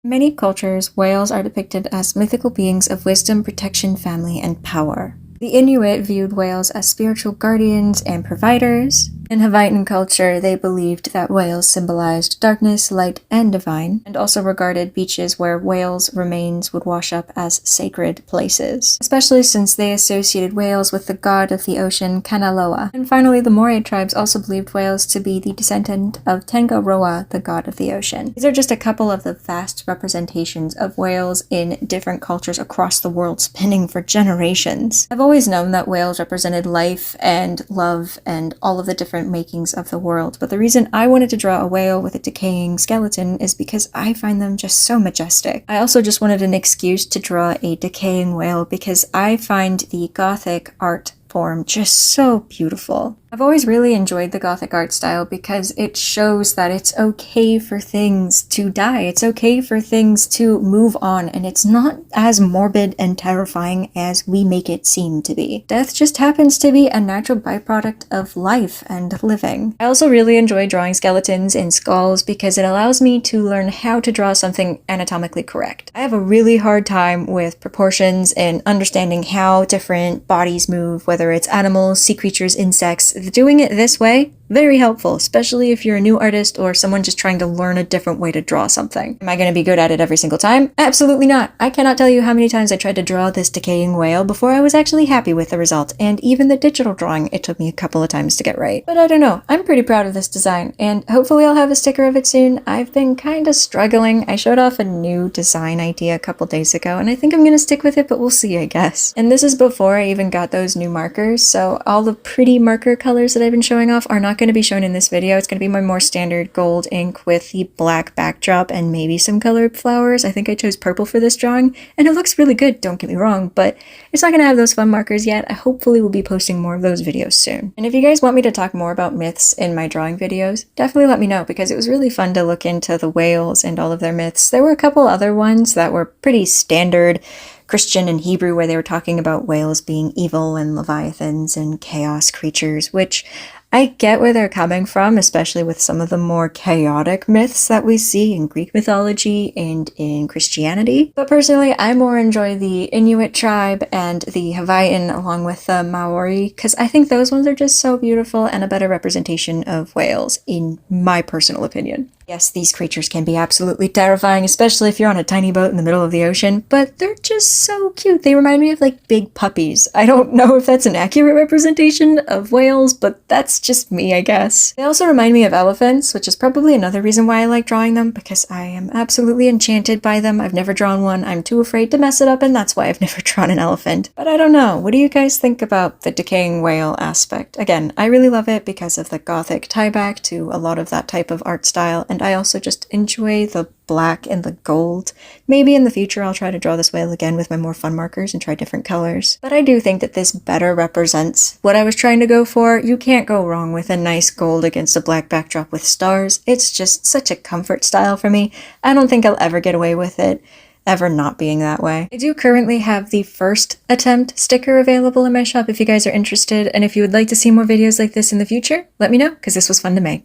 In many cultures, whales are depicted as mythical beings of wisdom, protection, family, and power. The Inuit viewed whales as spiritual guardians and providers. In Hawaiian culture, they believed that whales symbolized darkness, light, and divine, and also regarded beaches where whales' remains would wash up as sacred places, especially since they associated whales with the god of the ocean, Kanaloa. And finally, the Moray tribes also believed whales to be the descendant of Tangaroa, the god of the ocean. These are just a couple of the vast representations of whales in different cultures across the world, spanning for generations. I've always known that whales represented life and love and all of the different makings of the world, but the reason I wanted to draw a whale with a decaying skeleton is because I find them just so majestic. I also just wanted an excuse to draw a decaying whale because I find the Gothic art form just so beautiful. I've always really enjoyed the Gothic art style because it shows that it's okay for things to die. It's okay for things to move on, and it's not as morbid and terrifying as we make it seem to be. Death just happens to be a natural byproduct of life and living. I also really enjoy drawing skeletons and skulls because it allows me to learn how to draw something anatomically correct. I have a really hard time with proportions and understanding how different bodies move, whether it's animals, sea creatures, insects. Doing it this way, very helpful, especially if you're a new artist or someone just trying to learn a different way to draw something. Am I going to be good at it every single time? Absolutely not. I cannot tell you how many times I tried to draw this decaying whale before I was actually happy with the result, and even the digital drawing, it took me a couple of times to get right. But I don't know, I'm pretty proud of this design, and hopefully I'll have a sticker of it soon. I've been kind of struggling. I showed off a new design idea a couple days ago, and I think I'm going to stick with it, but we'll see, I guess. And this is before I even got those new markers, so all the pretty marker colors that I've been showing off are not going to be shown in this video. It's going to be my more standard gold ink with the black backdrop and maybe some colored flowers. I think I chose purple for this drawing, and it looks really good, don't get me wrong, but it's not going to have those fun markers yet. I hopefully will be posting more of those videos soon. And if you guys want me to talk more about myths in my drawing videos, definitely let me know, because it was really fun to look into the whales and all of their myths. There were a couple other ones that were pretty standard Christian and Hebrew, where they were talking about whales being evil and leviathans and chaos creatures, which I get where they're coming from, especially with some of the more chaotic myths that we see in Greek mythology and in Christianity. But personally, I more enjoy the Inuit tribe and the Hawaiian along with the Maori, because I think those ones are just so beautiful and a better representation of whales, in my personal opinion. Yes, these creatures can be absolutely terrifying, especially if you're on a tiny boat in the middle of the ocean, but they're just so cute. They remind me of like big puppies. I don't know if that's an accurate representation of whales, but that's just me, I guess. They also remind me of elephants, which is probably another reason why I like drawing them, because I am absolutely enchanted by them. I've never drawn one. I'm too afraid to mess it up, and that's why I've never drawn an elephant. But I don't know. What do you guys think about the decaying whale aspect? Again, I really love it because of the Gothic tie-back to a lot of that type of art style, and I also just enjoy the black and the gold. Maybe in the future I'll try to draw this whale again with my more fun markers and try different colors. But I do think that this better represents what I was trying to go for. You can't go wrong with a nice gold against a black backdrop with stars. It's just such a comfort style for me. I don't think I'll ever get away with it ever not being that way. I do currently have the first attempt sticker available in my shop if you guys are interested, and if you would like to see more videos like this in the future, let me know, because this was fun to make.